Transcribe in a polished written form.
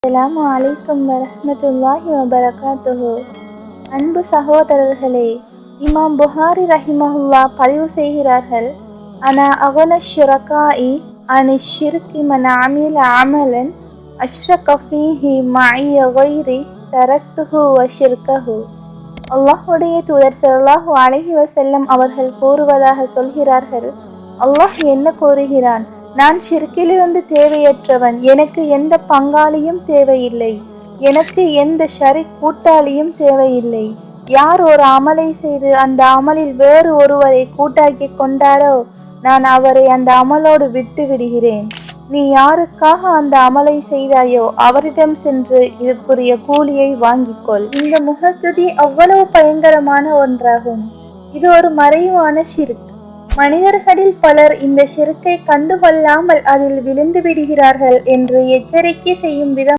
அஸ்ஸலாமு அலைக்கும் வரஹ்மத்துல்லாஹி வபரகாத்துஹு. அன்பு சகோதரர்களே, இமாம் புகாரி ரஹிமஹுல்லா பதிவு செய்கிறார்கள், அனா அகன ஷுரகாஇ அனி ஷிர்கி மன் அமில அமலன் அஷ்ரக ஃபீஹி மஇய கைரி தரக்துஹு வ ஷிர்கஹு. அல்லாஹ்வுடைய தூதர் ஸல்லல்லாஹு அலைஹி வஸல்லம் அவர்கள் கூறுவதாக சொல்கிறார்கள், அல்லாஹ் என்ன கூறுகிறான், நான் ஷிர்கிலிருந்து தேவையற்றவன், எனக்கு எந்த பங்காளியும் தேவையில்லை, எனக்கு எந்த ஷரீக் கூட்டாளியும் தேவையில்லை. யார் ஒரு அமலை செய்து அந்த அமலில் வேறு ஒருவரை கூட்டாக்கி கொண்டாரோ, நான் அவரை அந்த அமலோடு விட்டு விடுகிறேன். நீ யாருக்காக அந்த அமலை செய்தாயோ அவரிடம் சென்று இதற்குரிய கூலியை வாங்கிக்கொள். இந்த முகஸ்துதி அவ்வளவு பயங்கரமான ஒன்றாகும். இது ஒரு மறைவான ஷிர்க். மனிதர்களில் பலர் இந்த ஷிர்க்கை கண்டுகொள்ளாமல் அதில் விழுந்து விடுகிறார்கள் என்று எச்சரிக்கை செய்யும் விதம்